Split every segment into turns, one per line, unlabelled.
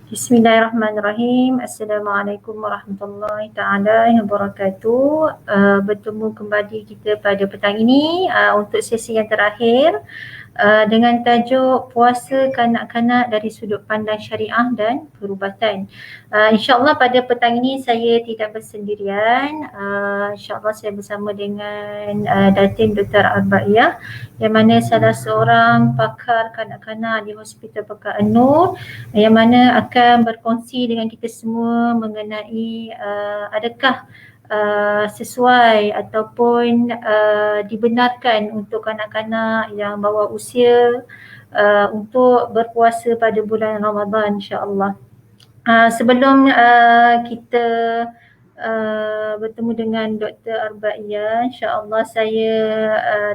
Bismillahirrahmanirrahim. Assalamualaikum warahmatullahi taala wabarakatuh. Bertemu kembali kita pada petang ini untuk sesi yang terakhir dengan tajuk puasa kanak-kanak dari sudut pandang syariah dan perubatan. InsyaAllah pada petang ini saya tidak bersendirian. InsyaAllah saya bersama dengan Datin Dr. Arba'iyah, yang mana salah seorang pakar kanak-kanak di Hospital Pekan An-Nur, yang mana akan berkongsi dengan kita semua mengenai adakah sesuai ataupun dibenarkan untuk kanak-kanak yang bawah usia untuk berpuasa pada bulan Ramadan, insya-Allah. Sebelum kita bertemu dengan Dr. Arba'iyah, insya-Allah saya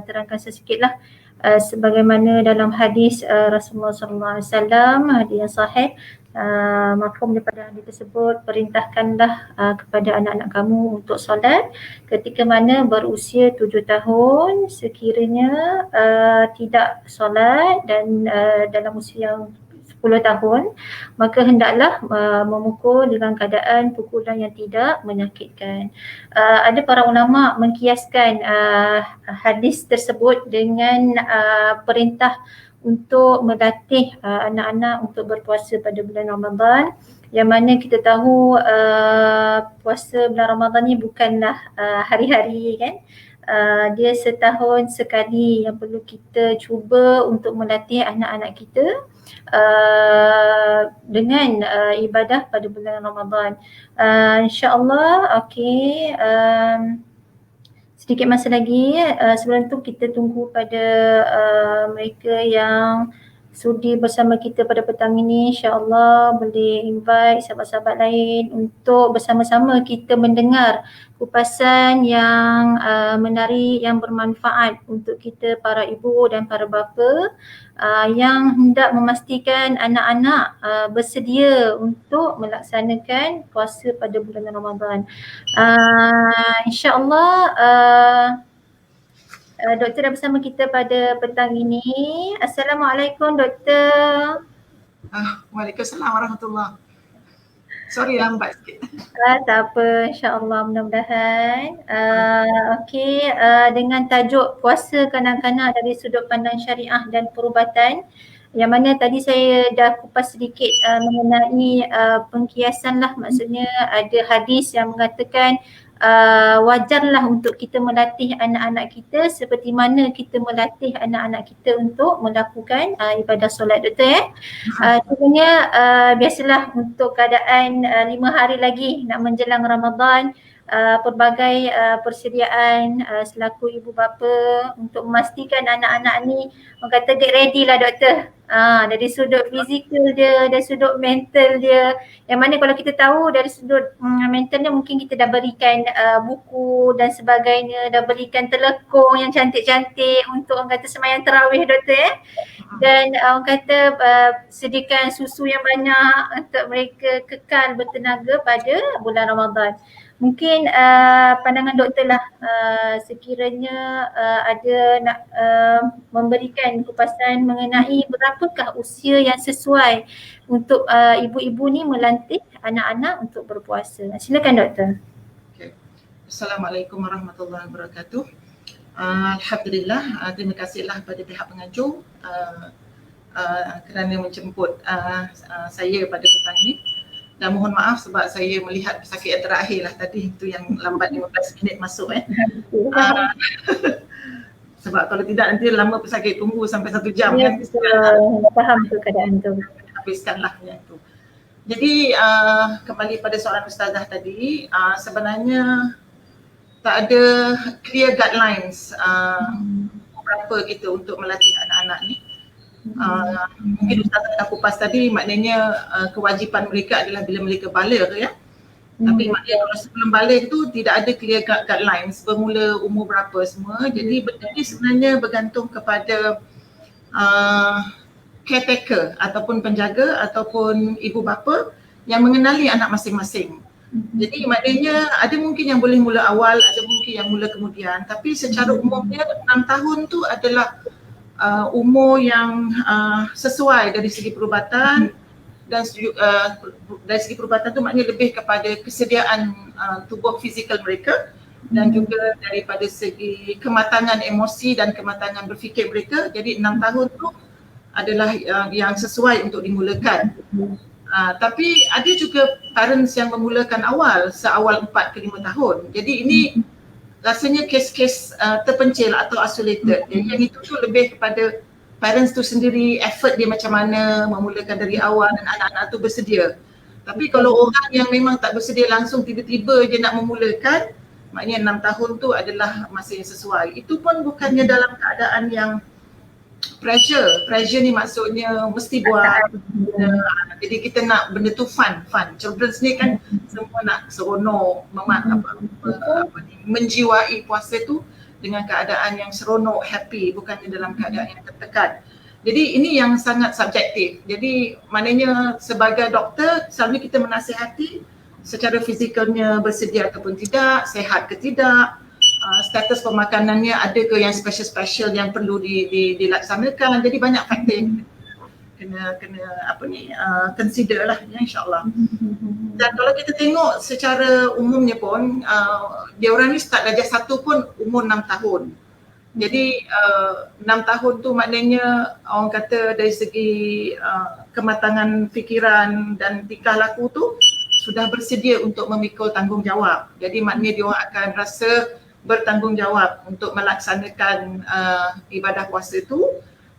terangkan sesikitlah sebagaimana dalam hadis Rasulullah SAW, hadis yang sahih, mafhum daripada hadis tersebut, perintahkanlah kepada anak-anak kamu untuk solat ketika mana berusia 7 tahun. Sekiranya tidak solat dan dalam usia yang 10 tahun, maka hendaklah memukul dengan keadaan pukulan yang tidak menyakitkan. Ada para ulama mengkiaskan hadis tersebut dengan perintah untuk melatih anak-anak untuk berpuasa pada bulan Ramadan, yang mana kita tahu puasa bulan Ramadan ni bukanlah hari-hari kan. Dia setahun sekali yang perlu kita cuba untuk melatih anak-anak kita dengan ibadah pada bulan Ramadan. InsyaAllah, okey. Sedikit masa lagi, sebelum tu kita tunggu pada mereka yang sudi bersama kita pada petang ini. InsyaAllah boleh invite sahabat-sahabat lain untuk bersama-sama kita mendengar kupasan yang menarik, yang bermanfaat untuk kita para ibu dan para bapa yang hendak memastikan anak-anak bersedia untuk melaksanakan puasa pada bulan Ramadan. InsyaAllah Doktor dah bersama kita pada petang ini. Assalamualaikum Doktor.
Waalaikumsalam warahmatullahi. Sorry lambat sikit.
Tak apa, insyaAllah mudah-mudahan. Okey, dengan tajuk puasa kanak-kanak dari sudut pandang syariah dan perubatan, yang mana tadi saya dah kupas sedikit mengenai pengkiasan lah, maksudnya ada hadis yang mengatakan wajarlah untuk kita melatih anak-anak kita seperti mana kita melatih anak-anak kita untuk melakukan ibadah solat, Doktor. Sebenarnya biasalah untuk keadaan 5 hari lagi nak menjelang Ramadan, pelbagai persediaan selaku ibu bapa untuk memastikan anak-anak ni orang kata get ready lah, Doktor. Dari sudut fizikal dia, dari sudut mental dia, yang mana kalau kita tahu dari sudut mentalnya mungkin kita dah berikan buku dan sebagainya, dah berikan telekong yang cantik-cantik untuk orang kata sembahyang tarawih, Doktor. Dan orang kata sediakan susu yang banyak untuk mereka kekal bertenaga pada bulan Ramadan. Mungkin pandangan doktor lah sekiranya ada nak memberikan kupasan mengenai berapakah usia yang sesuai untuk ibu-ibu ni melantik anak-anak untuk berpuasa. Silakan doktor.
Okay. Assalamualaikum warahmatullahi wabarakatuh. Alhamdulillah, terima kasihlah pada pihak pengajuk kerana menjemput saya pada petang ini. Dan mohon maaf sebab saya melihat pesakit yang terakhir lah tadi, itu yang lambat 15 minit masuk sebab kalau tidak nanti lama pesakit tunggu sampai 1 jam kan.
Faham tu keadaan tu.
Habiskanlah yang tu. Jadi kembali pada soalan Ustazah tadi, sebenarnya tak ada clear guidelines berapa kita untuk melatih anak-anak ni. Mungkin Ustazah dah kupas tadi, maknanya kewajipan mereka adalah bila mereka balik ya. Tapi maknanya kalau sebelum balik tu tidak ada clear guidelines bermula umur berapa semua. Jadi benda ni sebenarnya bergantung kepada caretaker ataupun penjaga ataupun ibu bapa yang mengenali anak masing-masing. Jadi maknanya ada mungkin yang boleh mula awal, ada mungkin yang mula kemudian, tapi secara umumnya 6 tahun tu adalah umur yang sesuai dari segi perubatan dan dari segi perubatan tu maknanya lebih kepada kesediaan tubuh fizikal mereka dan juga daripada segi kematangan emosi dan kematangan berfikir mereka. Jadi 6 tahun tu adalah yang sesuai untuk dimulakan. Tapi ada juga parents yang memulakan awal, seawal 4 ke 5 tahun. Jadi ini rasanya kes-kes terpencil atau isolated. Jadi yang itu tu lebih kepada parents tu sendiri, effort dia macam mana memulakan dari awal dan anak-anak tu bersedia. Tapi kalau orang yang memang tak bersedia langsung tiba-tiba je nak memulakan, maknanya 6 tahun tu adalah masa yang sesuai. Itu pun bukannya dalam keadaan yang pressure ni maksudnya mesti buat. Jadi kita nak benda tu fun. Children's ni kan semua nak seronok, menjiwai puasa tu dengan keadaan yang seronok, happy, bukannya dalam keadaan yang tertekan. Jadi ini yang sangat subjektif. Jadi maknanya sebagai doktor selalu kita menasihati secara fizikalnya bersedia ataupun tidak, sehat ke tidak, status pemakanannya ada ke yang special yang perlu dilaksanakan. Jadi banyak faktor yang kena consider lah ya, insyaAllah. Dan kalau kita tengok secara umumnya pun dia orang ni start darjah 1 pun umur 6 tahun. Jadi 6 tahun tu maknanya orang kata dari segi kematangan fikiran dan tingkah laku tu sudah bersedia untuk memikul tanggungjawab. Jadi maknanya dia orang akan rasa bertanggungjawab untuk melaksanakan ibadah puasa tu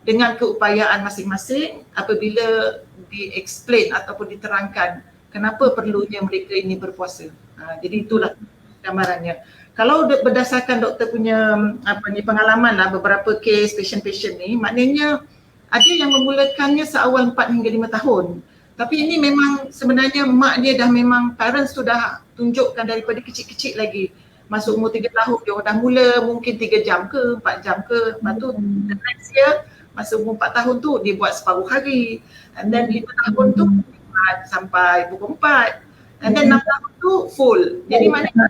dengan keupayaan masing-masing apabila di-explain ataupun diterangkan kenapa perlunya mereka ini berpuasa. Jadi itulah gambarannya. Kalau berdasarkan doktor punya pengalaman lah, beberapa case patient-patient ni, maknanya ada yang memulakannya seawal 4 hingga 5 tahun. Tapi ini memang sebenarnya mak dia dah memang parents tu dah tunjukkan daripada kecil-kecil lagi. Masuk umur 3 tahun dia dah mula mungkin 3 jam ke 4 jam ke. Lepas tu the next year masuk umur 4 tahun tu dia buat separuh hari. And then 5 tahun tu sampai pukul 4. And then 6 tahun tu full. Jadi maknanya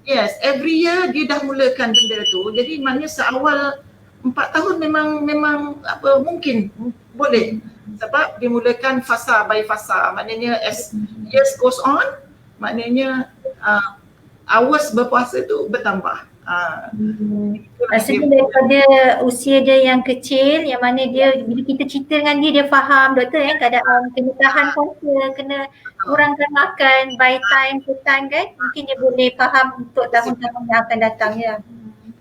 yes, every year dia dah mulakan benda tu. Jadi maknanya seawal 4 tahun memang mungkin boleh. Sebab dimulakan fasa by fasa. Maknanya as years goes on, maknanya hours berpuasa tu bertambah.
Rasanya daripada usia dia yang kecil, yang mana dia bila kita cerita dengan dia faham doktor keadaan kena tahan puasa, kena kurangkan makan by time to time kan, mungkin dia boleh faham untuk tahun-tahun yang akan datang ya.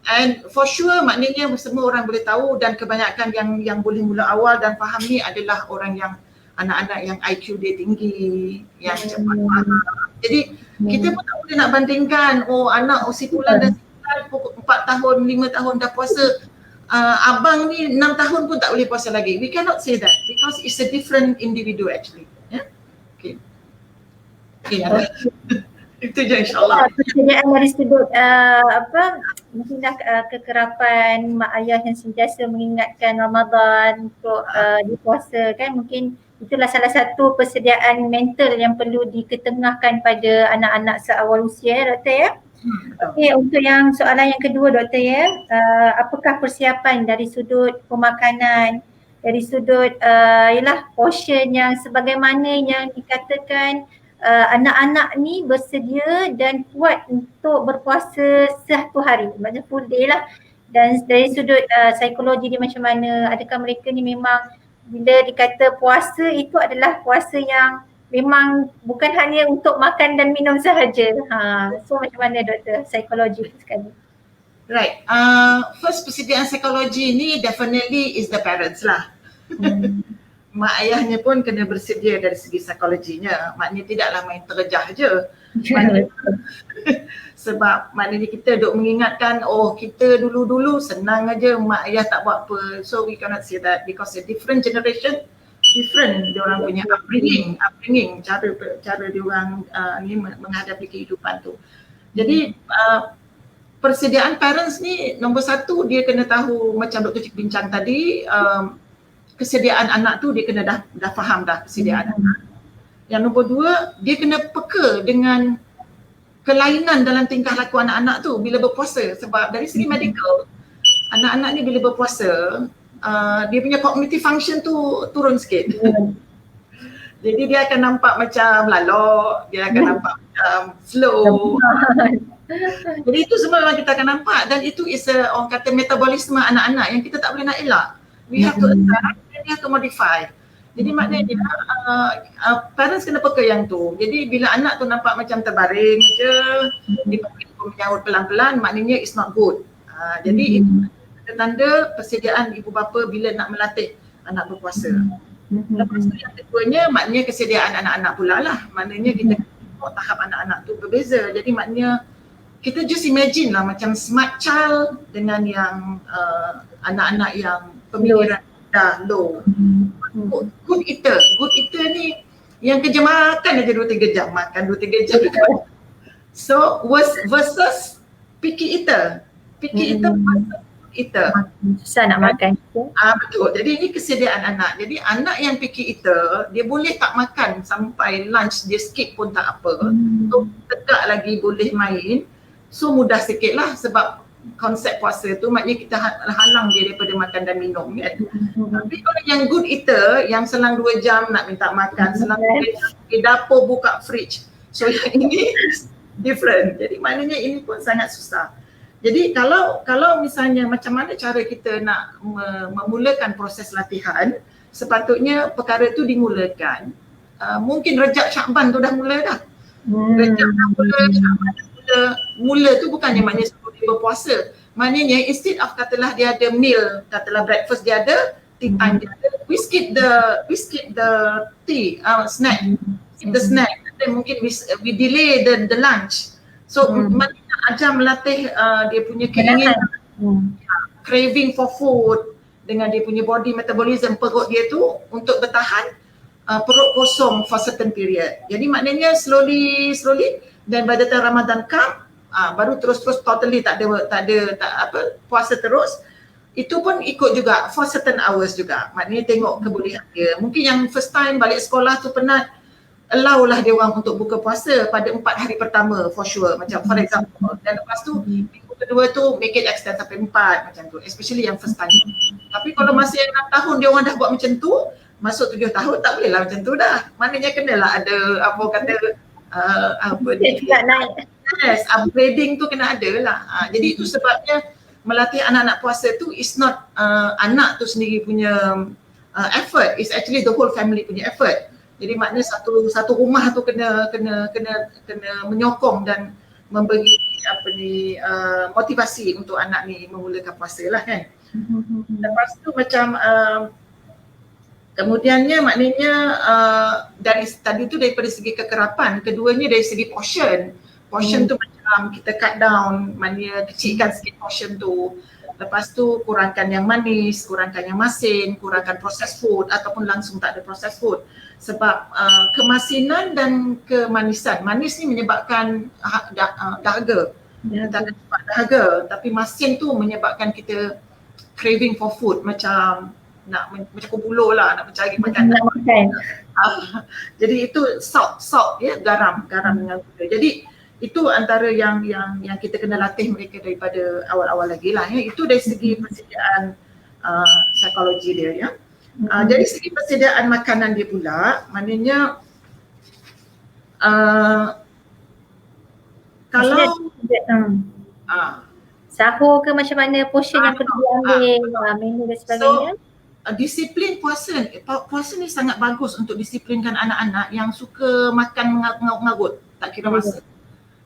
And for sure maknanya semua orang boleh tahu dan kebanyakan yang boleh mula awal dan faham ni adalah orang yang anak-anak yang IQ dia tinggi, yang cepat faham. Jadi kita pun tak boleh nak bandingkan anak usia bulan dah 4 tahun, 5 tahun dah puasa, abang ni 6 tahun pun tak boleh puasa lagi. We cannot say that because it's a different individual actually. Yeah? Okay. Itu je insyaAllah.
Persediaan dari sudut mungkinlah kekerapan mak ayah yang sentiasa mengingatkan Ramadan untuk dipuasa kan, mungkin itulah salah satu persediaan mental yang perlu diketengahkan pada anak-anak seawal usia doktor ya. Okey, untuk yang soalan yang kedua doktor ya, apakah persiapan dari sudut pemakanan, dari sudut ialah portion yang sebagaimana yang dikatakan anak-anak ni bersedia dan kuat untuk berpuasa satu hari, maksudnya full day lah. Dan dari sudut psikologi dia macam mana, adakah mereka ni memang bila dikata puasa itu adalah puasa yang memang bukan hanya untuk makan dan minum sahaja. So macam mana doktor psikologi sekali?
Right. First persediaan psikologi ni definitely is the parents lah. Mak ayahnya pun kena bersedia dari segi psikologinya. Maknanya tidaklah main terjah je. Sebab maknanya kita duk mengingatkan kita dulu-dulu senang aja, mak ayah tak buat apa. So we cannot say that because a different generation, different diorang punya upbringing, cara diorang ni menghadapi kehidupan tu. Jadi persediaan parents ni nombor satu, dia kena tahu macam Dr. Cik bincang tadi, kesediaan anak tu dia kena dah faham dah kesediaan anak. Yang nombor dua, dia kena peka dengan kelainan dalam tingkah laku anak-anak tu bila berpuasa. Sebab dari segi medical, anak-anak ni bila berpuasa dia punya cognitive function tu turun sikit. Jadi dia akan nampak macam lalok, dia akan nampak macam slow. Jadi itu semua memang kita akan nampak, dan itu is orang kata metabolisme anak-anak yang kita tak boleh nak elak. We have to adapt and we have to modify. Jadi maknanya parents kena peka yang tu. Jadi bila anak tu nampak macam terbaring je, dipanggil menyahut pelan-pelan, maknanya it's not good. Jadi itu tanda persediaan ibu bapa bila nak melatih anak berpuasa. Lepas tu yang keduanya maknanya kesediaan anak-anak pula lah. Maknanya kita tengok tahap anak-anak tu berbeza. Jadi maknanya kita just imagine lah macam smart child dengan yang anak-anak yang pemikiran dah low. Good eater ni yang kerja makan aja 2-3 jam, makan 2-3 jam. So versus picky eater. Picky eater versus eater.
Susah nak makan.
Betul. Jadi ini kesediaan anak. Jadi anak yang picky eater, dia boleh tak makan sampai lunch, dia skip pun tak apa. So tegak lagi boleh main. So mudah sikit lah sebab konsep puasa tu maknanya kita halang dia daripada makan dan minum kan. Tapi kalau yang good eater, yang selang 2 jam nak minta makan, selang 2 jam di dapur buka fridge. So yang ini different. Jadi maknanya ini pun sangat susah. Jadi kalau misalnya macam mana cara kita nak memulakan proses latihan, sepatutnya perkara tu dimulakan. Mungkin Rejab Syakban tu dah mula dah. Rejab dah mula, Syakban dah mula tu bukannya maknanya sebelum dia berpuasa. Maknanya instead of katalah dia ada meal, katalah breakfast dia ada, tea time dia ada, we skip the tea, snack, skip the snack. Then mungkin we delay the lunch. So maknanya ajar melatih dia punya keinginan, craving for food dengan dia punya body metabolism perut dia tu untuk bertahan perut kosong for certain period. Jadi maknanya slowly dan by the time Ramadan come baru terus totally tak ada puasa terus. Itu pun ikut juga for certain hours juga. Maknanya tengok kebolehan dia. Mungkin yang first time balik sekolah tu penat, allow lah dia orang untuk buka puasa pada 4 hari pertama for sure, macam for example. Dan lepas tu minggu kedua tu make it extend sampai 4 macam tu, especially yang first time. Tapi kalau masih 6 tahun dia orang dah buat macam tu, masuk 7 tahun tak boleh lah macam tu dah. Maknanya kenalah ada apa kata yes, upgrading tu kena ada lah. Jadi itu sebabnya melatih anak-anak puasa tu is not anak tu sendiri punya effort, it's actually the whole family punya effort. Jadi maknanya satu rumah tu kena menyokong dan memberi motivasi untuk anak ni memulakan puasa lah kan. Lepas tu macam kemudiannya maknanya dari tadi tu daripada segi kekerapan, keduanya dari segi portion tu macam kita cut down, maknanya kecilkan sikit portion tu. Lepas tu kurangkan yang manis, kurangkan yang masin, kurangkan processed food ataupun langsung tak ada processed food. Sebab kemasinan dan kemanisan, manis ni menyebabkan dahaga. Kita akan cepat dahaga, tapi masin tu menyebabkan kita craving for food, macam macam kubuluh lah, nak mencari makanan. Jadi itu salt ya, garam dengan gula. Jadi itu antara yang kita kena latih mereka daripada awal-awal lagi lah ya. Itu dari segi persediaan psikologi dia ya. Dari segi persediaan makanan dia pula, maknanya kalau
sahur ke macam mana, portion yang perlu diambil, menu dan sebagainya.
Disiplin puasa ni sangat bagus untuk disiplinkan anak-anak yang suka makan mengagut-ngagut, tak kira masa.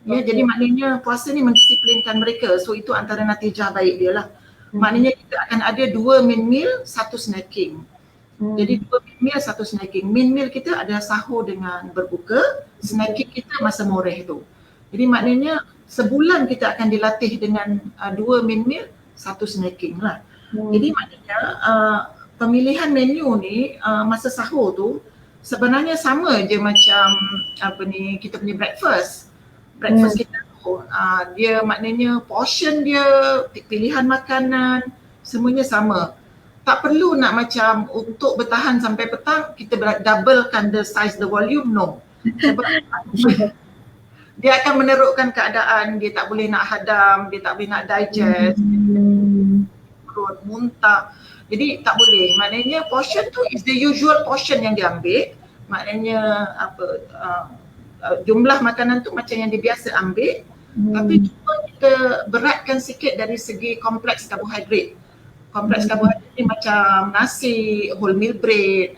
Ya, jadi maknanya puasa ni mendisiplinkan mereka. So itu antara natijah baik dia lah. Maknanya kita akan ada 2 main meal, 1 snacking. Jadi 2 main meal, 1 snacking. Main meal kita ada sahur dengan berbuka, snacking kita masa moreh tu. Jadi maknanya sebulan kita akan dilatih dengan 2 main meal, 1 snacking lah. Jadi maknanya pemilihan menu ni masa sahur tu sebenarnya sama je macam kita punya breakfast kita tu, dia maknanya portion dia, pilihan makanan, semuanya sama. Tak perlu nak macam untuk bertahan sampai petang kita doublekan the size, the volume, no. Sebab dia akan menerukkan keadaan, dia tak boleh nak hadam, dia tak boleh nak digest, perut muntah. Jadi tak boleh, maknanya portion tu is the usual portion yang dia ambil. maknanya apa jumlah makanan tu macam yang dia biasa ambil, tapi cuma kita beratkan sikit dari segi kompleks karbohidrat. Kompleks karbohidrat ni macam nasi, wholemeal bread,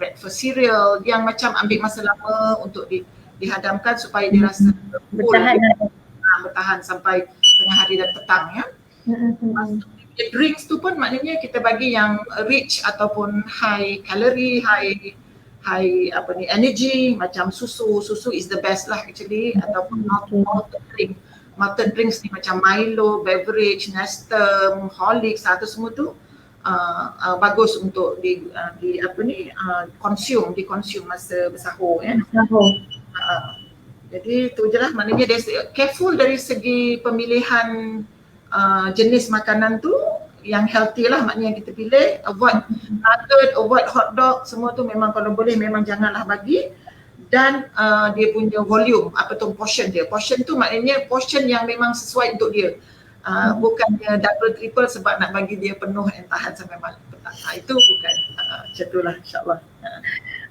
breakfast cereal yang macam ambil masa lama untuk dihadamkan supaya dia rasa bertahan sampai tengah hari dan petang ya. Drinks tu pun maknanya kita bagi yang rich ataupun high calorie, high energy, macam susu is the best lah actually, ataupun malted drinks ni macam Milo, beverage, Nestum, Horlicks atau semua tu bagus untuk dikonsum masa bersahur ya. Jadi tu je lah, maknanya careful dari segi pemilihan jenis makanan tu yang healthy lah, maknanya kita pilih, avoid nugget, avoid hot dog, semua tu memang kalau boleh memang janganlah bagi. Dan dia punya volume, portion dia. Portion tu maknanya portion yang memang sesuai untuk dia. Bukannya double triple sebab nak bagi dia penuh dan tahan sampai malam petang. Itu bukan. Macam tu lah insyaAllah.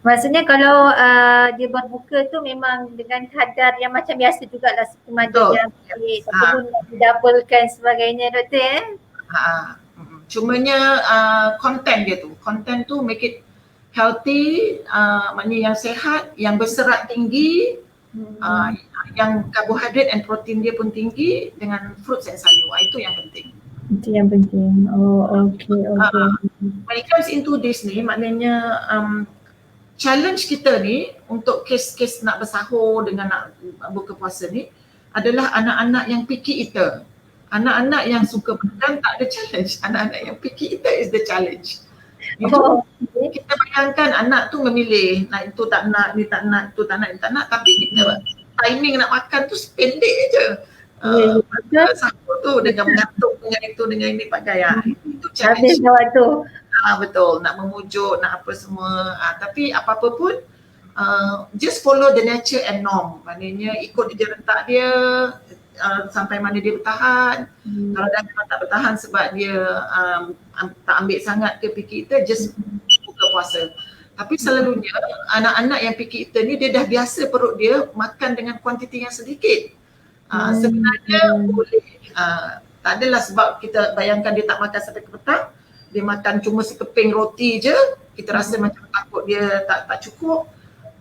Maksudnya kalau dia berbuka tu memang dengan kadar yang macam biasa jugalah, seperti madu yang ataupun didoublekan sebagainya, doktor
Cumanya content dia tu. Content tu make it healthy, maknanya yang sehat, yang berserat tinggi, yang karbohidrat and protein dia pun tinggi dengan fruits and sayur. Itu yang penting.
Itu yang penting. Oh, okay.
When it comes into this ni, maknanya challenge kita ni untuk kes-kes nak bersahur dengan nak buka puasa ni adalah anak-anak yang picky eater. Anak-anak yang suka makan tak ada challenge. Anak-anak yang picky eater is the challenge. Kita bayangkan anak tu memilih, nak itu tak nak, ni tak nak, itu tak nak, ni tak nak, tapi kita timing nak makan tu pendek je. Sahur tu dengan mengantuk, dengan itu, dengan ini pakai. Itu challenge.
Habis waktu.
Betul, nak memujuk, nak apa semua. Tapi apa-apa pun, just follow the nature and norm. Maknanya ikut je rentak dia, sampai mana dia bertahan. Kalau dah tak bertahan sebab dia tak ambil sangat ke picky eater, just buka puasa. Tapi selalunya anak-anak yang picky eater ni dia dah biasa perut dia makan dengan kuantiti yang sedikit. Sebenarnya boleh, tak adalah sebab kita bayangkan dia tak makan sampai ke petang, dia makan cuma sekeping roti je, kita rasa macam takut dia tak cukup.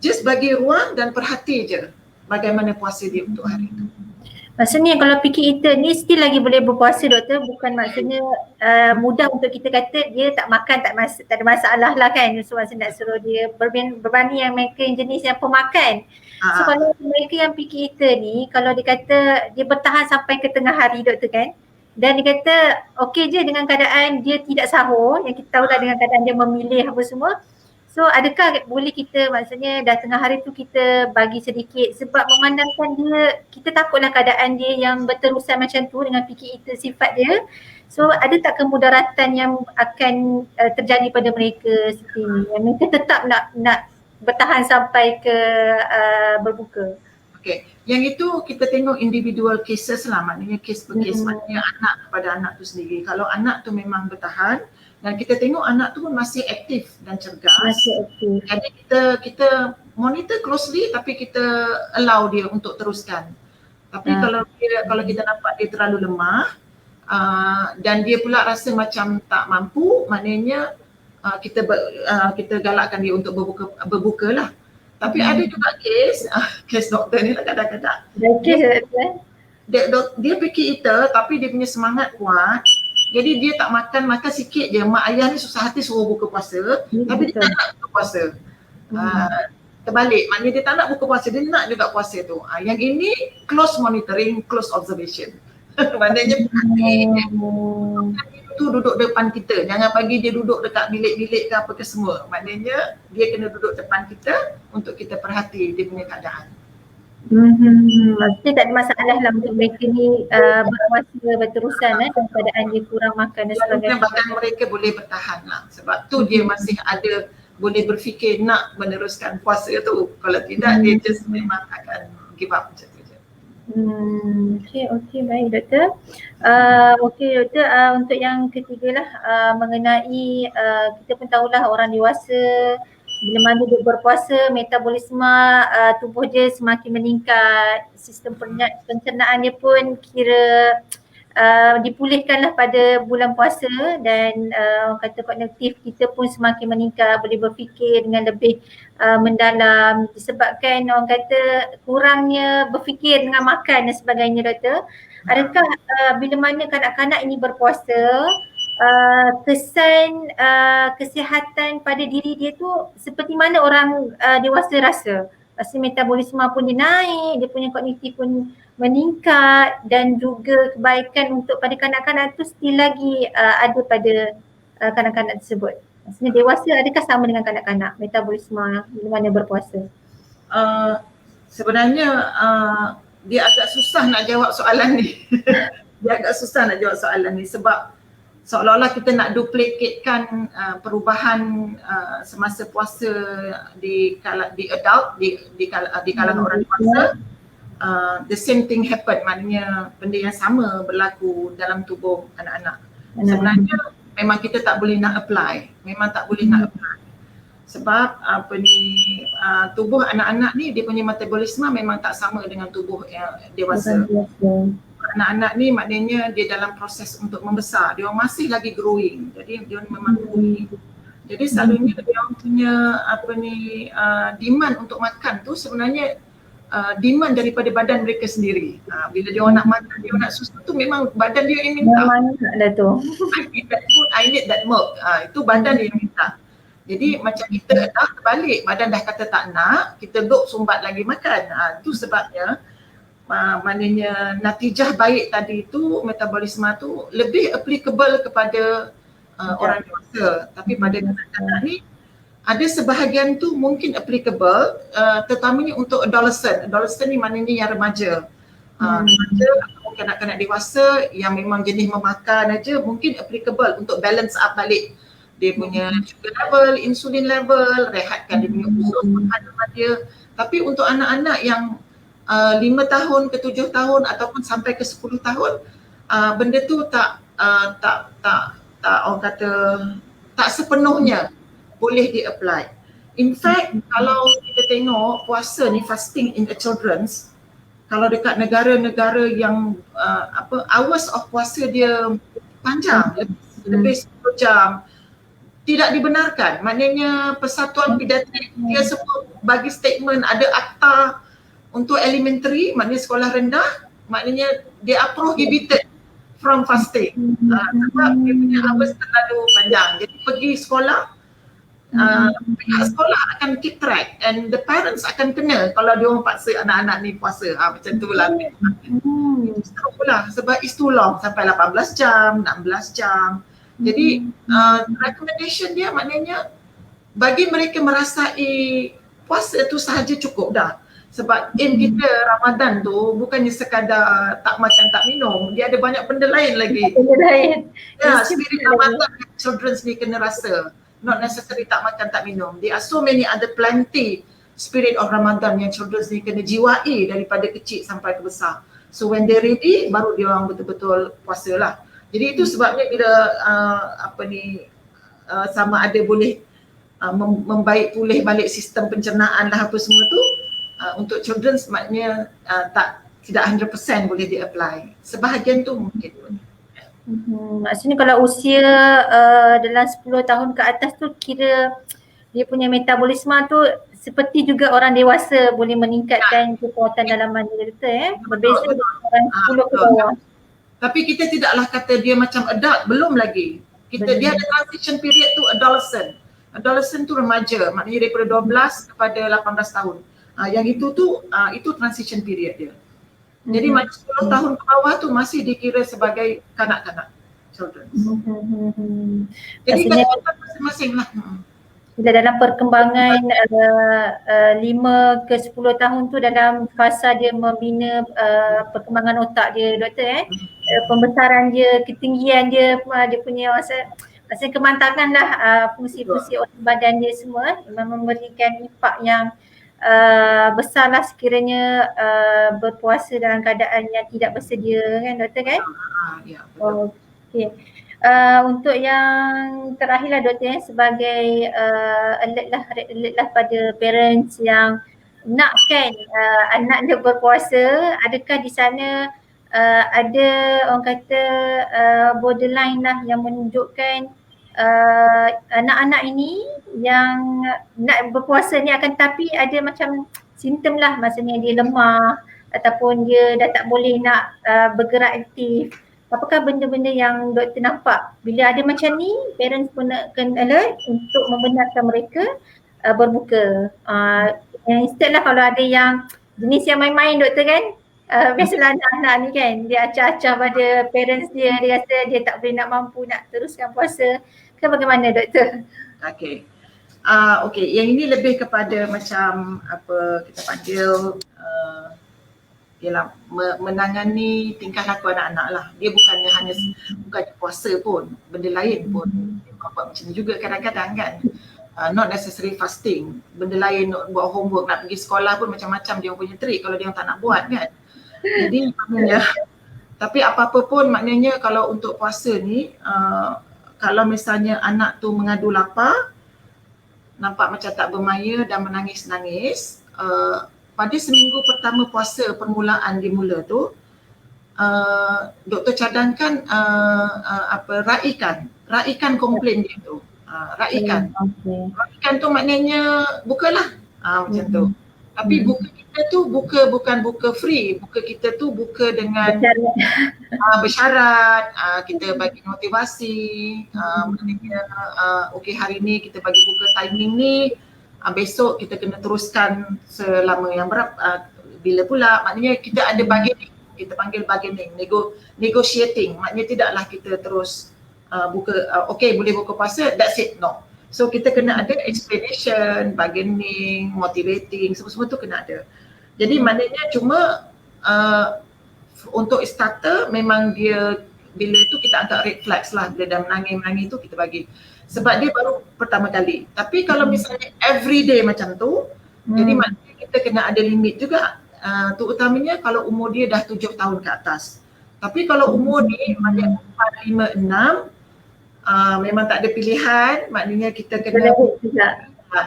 Just bagi ruang dan perhati je bagaimana puasa dia untuk hari itu.
Maksudnya kalau picky eater ni still lagi boleh berpuasa, doktor, bukan maksudnya mudah untuk kita kata dia tak makan tak ada masalah lah kan. So maksudnya nak suruh dia berbanding yang mereka yang jenis yang pemakan. So kalau mereka yang picky eater ni, kalau dia kata dia bertahan sampai ke tengah hari, doktor kan, dan dia kata okey je dengan keadaan dia tidak sahur, yang kita tahu lah dengan keadaan dia memilih apa semua. So adakah boleh kita, maksudnya dah tengah hari tu kita bagi sedikit sebab memandangkan dia, kita takutlah keadaan dia yang berterusan macam tu dengan picky eater sifat dia. So ada tak kemudaratan yang akan terjadi pada mereka seperti ini, yang mereka tetap nak bertahan sampai ke berbuka?
Okay, yang itu kita tengok individual cases lah, maknanya case per case, maknanya anak kepada anak tu sendiri. Kalau anak tu memang bertahan dan kita tengok anak tu pun masih aktif dan cergas, jadi kita monitor closely tapi kita allow dia untuk teruskan. Tapi kalau kita nampak dia terlalu lemah dan dia pula rasa macam tak mampu, maknanya kita galakkan dia untuk berbuka lah. Tapi ada juga kes doktor ni lah kadang-kadang dia picky eater tapi dia punya semangat kuat. Jadi dia tak makan sikit je. Mak ayah ni susah hati suruh buka puasa, tapi dia tak nak buka puasa. Terbalik, maknanya dia tak nak buka puasa, dia nak juga puasa tu. Yang ini close monitoring, close observation. Maknanya tu duduk depan kita. Jangan bagi dia duduk dekat bilik-bilik ke apa ke semua. Maknanya dia kena duduk depan kita untuk kita perhati dia punya keadaan.
Maksudnya tak ada masalah lah untuk mereka ni berpuasa berterusan dalam keadaan dia kurang makan dan sebagainya.
Badan mereka boleh bertahan lah. Sebab tu dia masih ada boleh berfikir nak meneruskan puasa tu. Kalau tidak dia just memang akan give up macam tu je.
Okay, baik doktor. Okay doktor, untuk yang ketiga lah mengenai kita pun tahulah orang dewasa Bila mana dia berpuasa, metabolisme tubuh dia semakin meningkat, sistem pencernaan dia pun kira dipulihkanlah pada bulan puasa, dan orang kata kognitif kita pun semakin meningkat, boleh berfikir dengan lebih mendalam, disebabkan orang kata kurangnya berfikir dengan makan dan sebagainya, doktor. Adakah bila mana kanak-kanak ini berpuasa, kesan kesihatan pada diri dia tu seperti mana orang dewasa rasa? Rasa metabolisme pun dia naik, dia punya kognitif pun meningkat, dan juga kebaikan untuk pada kanak-kanak tu still lagi ada pada kanak-kanak tersebut. Maksudnya dewasa adakah sama dengan kanak-kanak metabolisme bila mana berpuasa?
Sebenarnya dia agak susah nak jawab soalan ni. Dia agak susah nak jawab soalan ni sebab seolah-olah kita nak duplikatekan perubahan semasa puasa di adult, di kalangan orang dewasa. The same thing happen, maknanya benda yang sama berlaku dalam tubuh anak-anak. Sebenarnya memang kita tak boleh nak apply, memang tak boleh nak apply. Sebab tubuh anak-anak ni dia punya metabolisme memang tak sama dengan tubuh dewasa. Anak-anak ni maknanya dia dalam proses untuk membesar, dia masih lagi growing. Jadi dia memang growing. Jadi selalunya dia punya demand untuk makan tu sebenarnya demand daripada badan mereka sendiri. Bila dia nak makan, dia nak susu tu memang badan dia yang minta.
Dah tu.
I need that food, I need that milk. Itu badan dia yang minta. Jadi macam kita dah terbalik, badan dah kata tak nak, kita duk sumbat lagi makan. Itu sebabnya maknanya natijah baik tadi tu, metabolisme tu lebih applicable kepada orang dewasa. Tapi pada kanak-kanak ni ada sebahagian tu mungkin applicable, terutamanya untuk adolescent. Adolescent ni maknanya yang remaja. Remaja atau kanak-kanak dewasa yang memang jenis memakan aja mungkin applicable untuk balance up balik dia punya sugar level, insulin level, rehatkan dia punya usus makanan dia. Tapi untuk anak-anak yang 5 tahun ke 7 tahun ataupun sampai ke 10 tahun, benda tu tak orang kata tak sepenuhnya boleh di-apply. In fact, kalau kita tengok puasa ni, fasting in the children's, kalau dekat negara-negara yang hours of puasa dia panjang, lebih 10 jam, tidak dibenarkan. Maknanya Persatuan Pediatrik dia semua bagi statement, ada akta untuk elementary, maknanya sekolah rendah, maknanya they are prohibited from fasting. Sebab dia punya hours terlalu panjang. Jadi pergi sekolah, pihak sekolah akan keep track and the parents akan kena kalau dia orang paksa anak-anak ni puasa. Macam tu lah. Sebab it's too long, sampai 18 jam, 16 jam. Jadi recommendation dia maknanya bagi mereka merasai puasa tu sahaja cukup dah. Sebab aim kita Ramadan tu bukannya sekadar tak makan tak minum, dia ada banyak benda lain lagi.
Benda lain.
Ya, spirit Ramadan children ni kena rasa. Not necessarily tak makan tak minum. There are so many other plenty spirit of Ramadan yang children ni kena jiwai daripada kecil sampai ke besar. So when they ready, baru dia orang betul-betul puasa lah. Jadi itu sebabnya bila sama ada boleh membaik pulih balik sistem pencernaan lah apa semua tu, untuk children maknanya tidak 100% boleh di-apply. Sebahagian tu mungkin.
Maksudnya kalau usia dalam 10 tahun ke atas tu kira dia punya metabolisme tu seperti juga orang dewasa boleh meningkatkan kekuatan dalaman dia, betul berbeza dengan orang 10 ke bawah.
Tapi kita tidaklah kata dia macam adult, belum lagi. Dia ada transition period tu adolescent. Adolescent tu remaja, maknanya daripada 12 kepada 18 tahun. Yang itu transition period dia. Jadi macam 10 tahun ke bawah tu masih dikira sebagai kanak-kanak, children. Jadi kata masing-masing lah.
Bila dalam perkembangan 5 ke 10 tahun tu dalam fasa dia membina perkembangan otak dia, doktor pembesaran dia, ketinggian dia, dia punya rasa kemantangan lah fungsi-fungsi otak badan dia semua memang memberikan impak yang besar lah sekiranya berpuasa dalam keadaan yang tidak bersedia, kan doktor kan?
Ya.
Okay. Untuk yang terakhir lah doktor sebagai alert lah pada parents yang nakkan anak dia berpuasa, adakah di sana ada orang kata borderline lah yang menunjukkan anak-anak ini yang nak berpuasa ni akan tapi ada macam simptom lah, maksudnya dia lemah ataupun dia dah tak boleh nak bergerak aktif. Apakah benda-benda yang doktor nampak bila ada macam ni, parents pun nak kena alert untuk membenarkan mereka berbuka. Instead lah kalau ada yang jenis yang main-main doktor kan, biasalah anak-anak ni kan, dia acah-acah pada parents dia, dia rasa dia tak boleh nak mampu nak teruskan puasa. Kan bagaimana doktor?
Okey. Okey, yang ini lebih kepada macam apa kita panggil ialah menangani tingkah laku anak-anak lah. Dia bukannya hanya bukan puasa pun, benda lain pun dia buat macam ni juga kadang-kadang kan. Not necessary fasting, benda lain nak buat homework, nak pergi sekolah pun macam-macam dia punya trik kalau dia tak nak buat kan. Jadi maknanya tapi apa-apa pun maknanya kalau untuk puasa ni kalau misalnya anak tu mengadu lapar, nampak macam tak bermaya dan menangis-nangis, pada seminggu pertama puasa permulaan dimula tu, doktor cadangkan raikan komplain dia tu. Raikan tu maknanya bukalah, macam tu. Tapi buka kita tu bukan buka free, buka kita tu buka dengan bersyarat, kita bagi motivasi, maknanya okey hari ni kita bagi buka timing ni, besok kita kena teruskan selama yang berapa, bila pula, maknanya kita ada bargaining, kita panggil bargaining, negotiating, maknanya tidaklah kita terus buka, okey boleh buka puasa, that's it, no. So kita kena ada explanation, bargaining, motivating, semua-semua tu kena ada. Jadi maknanya cuma untuk starter memang dia bila tu kita angkat red flags lah, bila dah menangis tu kita bagi. Sebab dia baru pertama kali. Tapi kalau misalnya everyday macam tu, jadi maknanya kita kena ada limit juga. Terutamanya kalau umur dia dah 7 tahun ke atas. Tapi kalau umur ni maknanya 4, 5, 6, memang tak ada pilihan, maknanya kita kena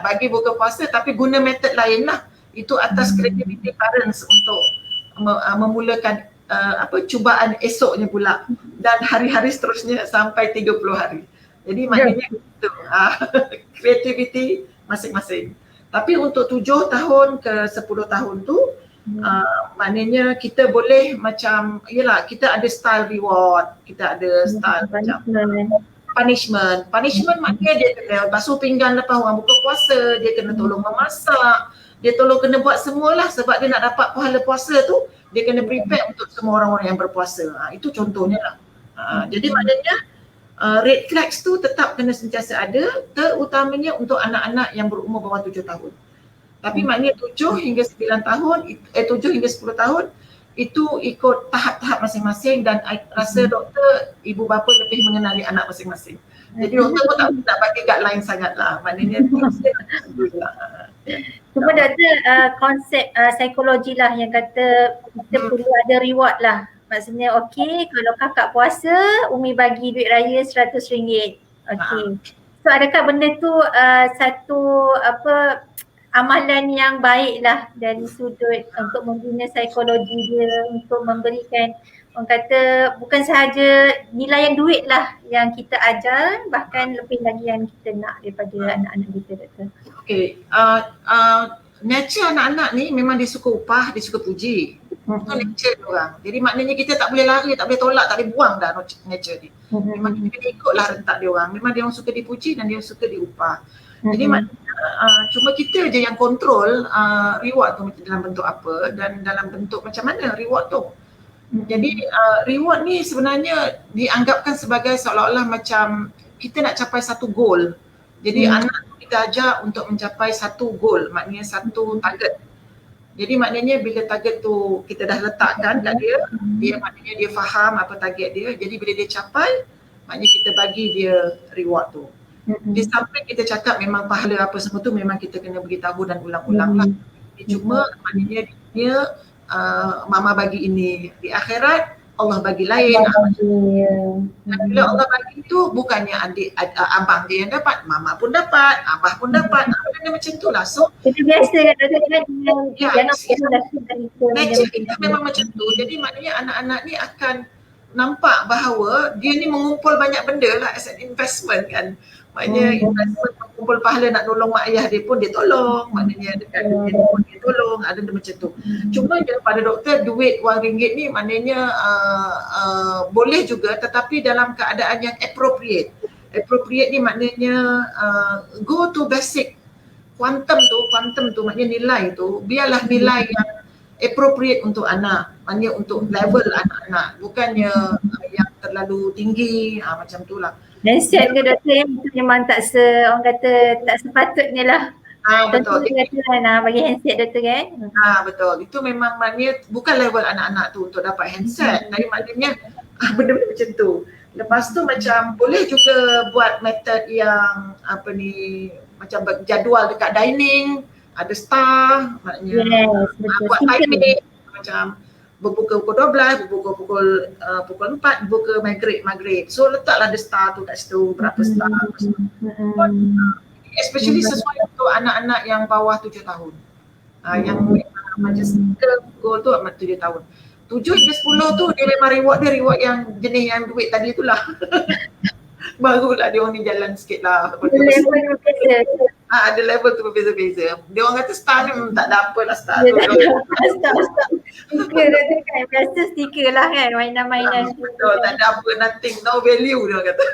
bagi buka puasa tapi guna metod lain lah. Itu atas kreativiti parents untuk memulakan cubaan esoknya pula dan hari-hari seterusnya sampai 30 hari. Jadi maknanya itu kreativiti masing-masing. Tapi untuk 7 tahun ke 10 tahun tu maknanya kita boleh macam, yelah kita ada style reward, kita ada style macam punishment. Punishment maknanya dia kena basuh pinggan lepas orang buka puasa, dia kena tolong memasak, dia tolong kena buat semualah sebab dia nak dapat pahala puasa tu, dia kena prepare untuk semua orang-orang yang berpuasa. Itu contohnya lah. Jadi maknanya red flags tu tetap kena sentiasa ada, terutamanya untuk anak-anak yang berumur bawah 7 tahun. Tapi maknanya 7 hingga 9 tahun, 7 hingga 10 tahun itu ikut tahap-tahap masing-masing dan rasa doktor, ibu bapa lebih mengenali anak masing-masing. Jadi doktor pun tak nak bagi guideline sangat lah, maknanya
cuma doktor konsep psikologi lah yang kata kita perlu ada reward lah. Maksudnya okey kalau kakak puasa Umi bagi duit raya RM100. Okey. So adakah benda tu satu amalan yang baik lah dari sudut untuk membina psikologi dia, untuk memberikan orang kata bukan sahaja nilaian duit lah yang kita ajar, bahkan lebih lagi yang kita nak daripada anak-anak kita doktor.
Okay, nature anak-anak ni memang dia suka upah, dia suka puji. Itu nature dia orang. Jadi maknanya kita tak boleh lari, tak boleh tolak, tak boleh buang dah nature dia. Memang kita kena ikutlah rentak dia orang. Memang dia orang suka dipuji dan dia suka diupah. Jadi maknanya cuma kita je yang kontrol reward tu dalam bentuk apa dan dalam bentuk macam mana reward tu. Jadi reward ni sebenarnya dianggapkan sebagai seolah-olah macam kita nak capai satu goal. Jadi anak tu kita ajar untuk mencapai satu goal, maknanya satu target. Jadi maknanya bila target tu kita dah letakkan kat dia, maknanya dia faham apa target dia. Jadi bila dia capai, maknanya kita bagi dia reward tu. Di samping kita cakap memang pahala apa semua tu memang kita kena beritahu dan ulang-ulang lah. Cuma maknanya dia mama bagi ini, di akhirat Allah bagi lain. Dan bila Allah bagi tu bukannya abang dia yang dapat, mama pun dapat, abah pun dapat. Benda macam tu lah. So
itu biasa kan doktor kan, jangan
nature kita memang macam tu. Jadi maknanya anak-anak ni akan nampak bahawa dia ni mengumpul banyak benda lah as an investment kan. Maknanya investment mengumpul pahala nak tolong mak ayah dia pun dia tolong. Maknanya dekat dunia dia pun dia tolong. Ada macam tu. Cuma je pada doktor duit RM1 ni maknanya boleh juga tetapi dalam keadaan yang appropriate. Appropriate ni maknanya go to basic. Quantum tu maknanya nilai tu biarlah nilai yang appropriate untuk anak, maknanya untuk level anak-anak, bukannya yang terlalu tinggi macam tu lah.
Handset ke doktor yang memang orang kata tak sepatutnya lah.
Betul.
Dia kata bagi handset doktor kan.
Betul. Itu memang maknanya bukan level anak-anak tu untuk dapat handset. Tapi maknanya benda-benda macam tu. Lepas tu macam boleh juga buat method yang macam jadual dekat dining, ada star, maknanya buat timing macam berbuka pukul 12, berbuka pukul 4, berbuka maghrib. So letaklah ada star tu kat situ, berapa star. Especially sesuai untuk anak-anak yang bawah 7 tahun. Yang macam goal tu 7 tahun. 7 hingga 10 tu dia memang reward yang jenis yang duit tadi tu lah. Barulah dia orang ni jalan sikit lah. Ada level tu berbeza-beza. Dia orang kata star ni memang tak ada apa lah star tu.
Stiker dia kan, biasa stiker lah kan, mainan-mainan.
Betul, tak ada apa, nothing, no value dia orang kata.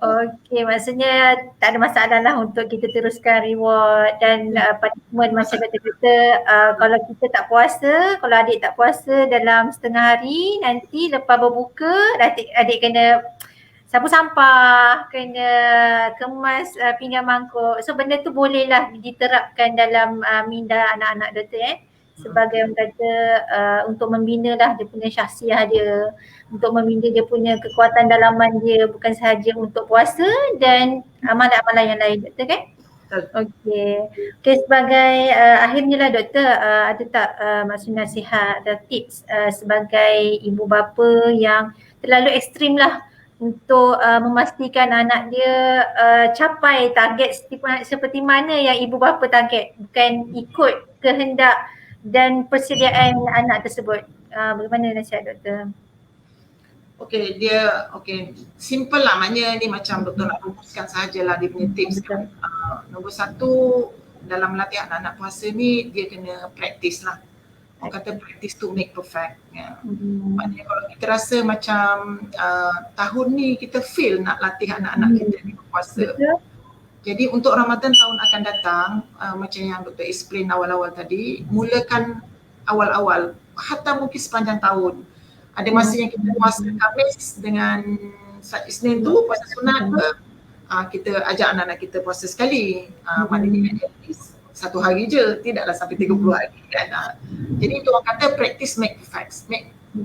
Okey, maksudnya tak ada masalah lah untuk kita teruskan reward dan punishment macam kata kalau kita tak puasa, kalau adik tak puasa dalam setengah hari, nanti lepas berbuka adik kena sapu sampah, kena kemas pinggan mangkuk. So benda tu bolehlah diterapkan dalam minda anak-anak doktor sebagai orang kata untuk membina lah dia punya syahsiah dia, untuk membina dia punya kekuatan dalaman dia, bukan sahaja untuk puasa dan amalan-amalan yang lain doktor kan? Okey, sebagai akhirnya lah doktor, ada tak maksud nasihat atau tips sebagai ibu bapa yang terlalu ekstrim lah untuk memastikan anak dia capai target seperti mana yang ibu bapa target, bukan ikut kehendak dan persediaan anak tersebut. Bagaimana nasihat doktor?
Simple lah, maknanya ni macam doktor nak rumuskan sahajalah dia punya tips kan. Nombor 1 dalam melatih anak-anak puasa ni dia kena practice lah. Orang kata practice to make perfect. Maknanya kalau kita rasa macam tahun ni kita fail nak latih anak-anak kita ni berpuasa. Jadi untuk Ramadan tahun akan datang, macam yang doktor explain awal-awal tadi, mulakan awal-awal, hatta mungkin sepanjang tahun. Ada masa yang kita puasa Khamis dengan Isnin tu puasa sunat ke, kita ajak anak-anak kita puasa sekali. Maknanya at least 1 hari je, tidaklah sampai 30 hari kan. Jadi itu orang kata practice make perfect.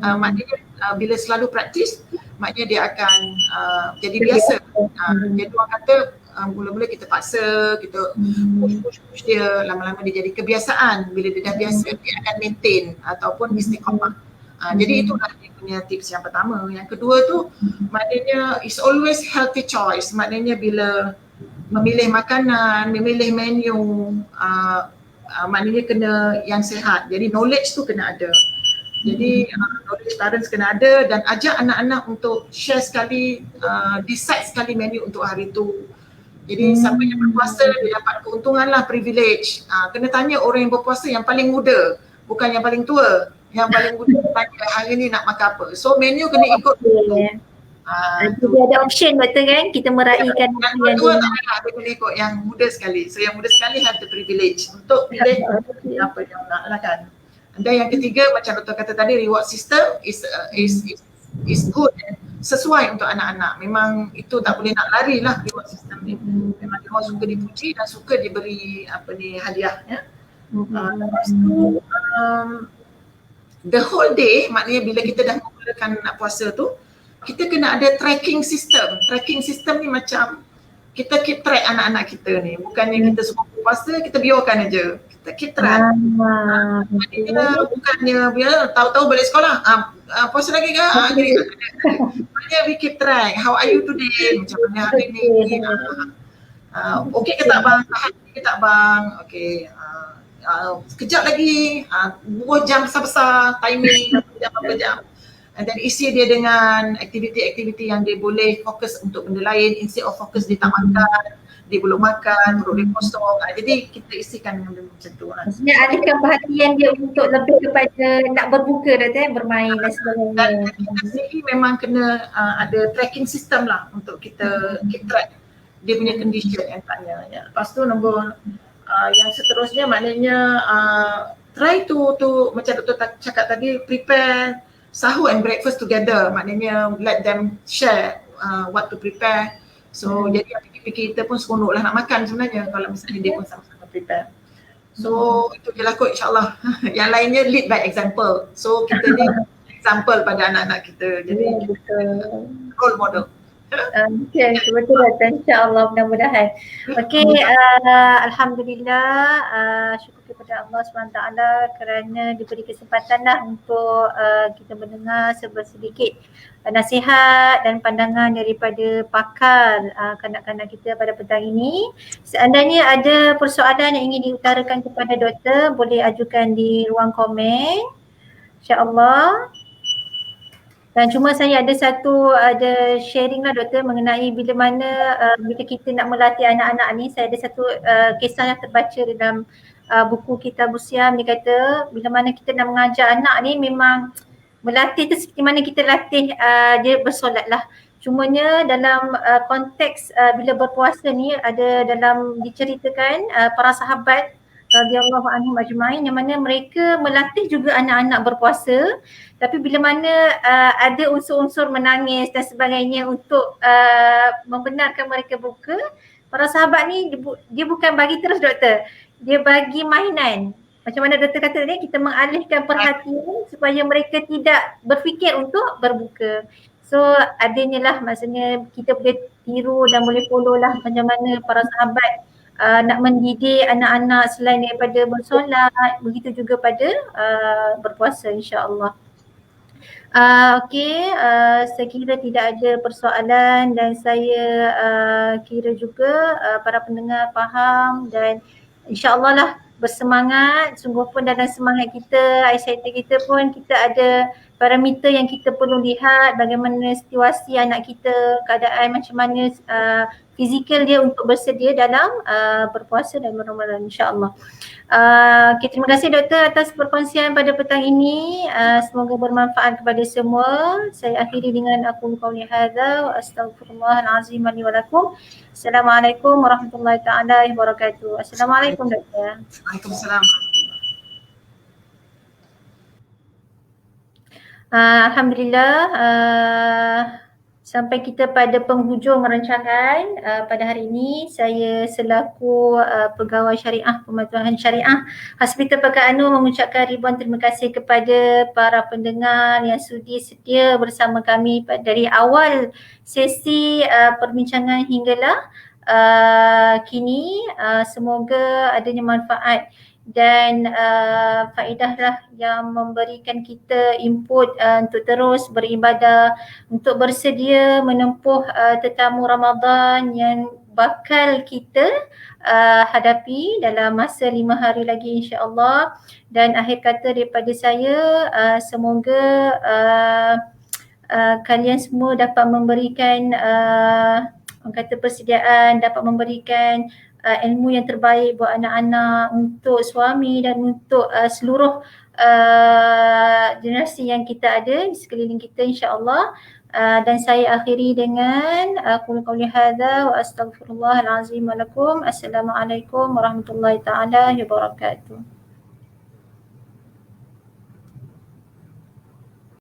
Maknanya bila selalu practice, maknanya dia akan jadi biasa. Jadi orang kata mula-mula kita paksa, kita push dia, lama-lama dia jadi kebiasaan. Bila dia dah biasa, dia akan maintain ataupun istiqamah. Jadi itulah dia punya tips yang pertama. Yang kedua tu maknanya is always healthy choice. Maknanya bila memilih makanan, memilih menu, maknanya kena yang sihat. Jadi knowledge tu kena ada. Jadi knowledge parents kena ada dan ajak anak-anak untuk share sekali, decide sekali menu untuk hari tu. Jadi siapa yang berpuasa dia dapat keuntungan lah, privilege. Kena tanya orang yang berpuasa yang paling muda, bukan yang paling tua. Yang paling muda tanya hari ni nak makan apa. So menu kena ikut.
Dia ada option betul kan, kita meraihkan
yang tua tak nak, dia kena ikut yang muda sekali. So yang muda sekali have the privilege untuk pilih apa yang nak lah kan. Dan yang ketiga macam doktor kata tadi, reward system is good, sesuai untuk anak-anak. Memang itu tak boleh nak lari lah reward system ni. Memang dia orang suka dipuji dan suka diberi hadiah ya. Lepas tu the whole day, maknanya bila kita dah memulakan nak puasa tu, kita kena ada tracking system. Tracking system ni macam kita keep track anak-anak kita ni. Bukannya kita semua puasa, kita biarkan aja. Kita keep track. Maknanya bukannya biar tahu-tahu balik sekolah, puasa lagi ke? Maknanya we keep track. How are you today? Macam mana hari ni? Okey ke tak bang? Okey ke tak bang? Okey. Sekejap lagi, 2 jam besar-besar timing, berapa jam. And then isi dia dengan aktiviti-aktiviti yang dia boleh fokus untuk benda lain instead of fokus dia tak makan, dia belum makan, perut dia kosong. Jadi kita isikan dengan benda macam tu.
Maksudnya alihkan perhatian dia untuk lebih kepada nak berbuka bermain dan sebagainya.
Dan kita sendiri memang kena ada tracking system lah untuk kita keep track dia punya condition yang tanya. Lepas tu nombor yang seterusnya maknanya try to macam Dr. cakap tadi, prepare sahur and breakfast together. Maknanya let them share what to prepare. So jadi aktiviti kita pun seronok lah nak makan sebenarnya kalau misalnya dia pun sama-sama prepare. So itu je lah kot, insyaAllah. Yang lainnya lead by example. So kita ni example pada anak-anak kita. Jadi kita role model.
Okay, betul Dr. InsyaAllah, mudah-mudahan. Okay, Alhamdulillah, syukur kepada Allah SWT kerana diberi kesempatan lah untuk kita mendengar sedikit nasihat dan pandangan daripada pakar kanak-kanak kita pada petang ini. Seandainya ada persoalan yang ingin diutarakan kepada doktor, boleh ajukan di ruang komen, insyaAllah. Dan cuma saya ada sharing lah doktor mengenai bila mana bila kita nak melatih anak-anak ni. Saya ada satu kisah yang terbaca dalam buku Kitab Usiam. Dia kata bila mana kita nak mengajar anak ni memang melatih tu seperti mana kita latih dia bersolat lah. Cumanya dalam konteks bila berpuasa ni ada dalam diceritakan para sahabat radhiyallahu anhum ajma'in yang mana mereka melatih juga anak-anak berpuasa, tapi bila mana ada unsur-unsur menangis dan sebagainya untuk membenarkan mereka buka, para sahabat ni dia bukan bagi terus doktor, dia bagi mainan. Macam mana doktor kata tadi, kita mengalihkan perhatian supaya mereka tidak berfikir untuk berbuka. So adanya lah, maksudnya kita boleh tiru dan boleh follow lah macam mana para sahabat nak mendidik anak-anak selain daripada bersolat, begitu juga pada berpuasa, insya-Allah. Okey, saya kira tidak ada persoalan dan saya kira juga para pendengar faham dan insya-Allah lah bersemangat. Sungguh pun dalam semangat kita, ICT kita pun kita ada parameter yang kita perlu lihat, bagaimana situasi anak kita, keadaan macam mana fizikal dia untuk bersedia dalam berpuasa dan Ramadan, insya-Allah. Okay, terima kasih doktor atas perkongsian pada petang ini. Semoga bermanfaat kepada semua. Saya akhiri dengan aku qauli hadza wa astaghfirullahal azim li wa lakum. Assalamualaikum warahmatullahi taala wabarakatuh. Assalamualaikum doktor.
Waalaikumsalam.
Alhamdulillah, sampai kita pada penghujung rancangan pada hari ini. Saya selaku pegawai syariah, pematuhan syariah Hospital Pakar Anu mengucapkan ribuan terima kasih kepada para pendengar yang sudi setia bersama kami dari awal sesi perbincangan hinggalah kini. Semoga adanya manfaat dan faedah lah yang memberikan kita input untuk terus beribadah, untuk bersedia menempuh tetamu Ramadan yang bakal kita hadapi dalam masa 5 hari lagi, insya-Allah. Dan akhir kata daripada saya, semoga kalian semua dapat memberikan persediaan, dapat memberikan ilmu yang terbaik buat anak-anak, untuk suami dan untuk seluruh generasi yang kita ada di sekeliling kita, insya-Allah. Dan saya akhiri dengan qul qauli hadza wa astaghfirullahal azim lakum. Assalamualaikum warahmatullahi taala wabarakatuh.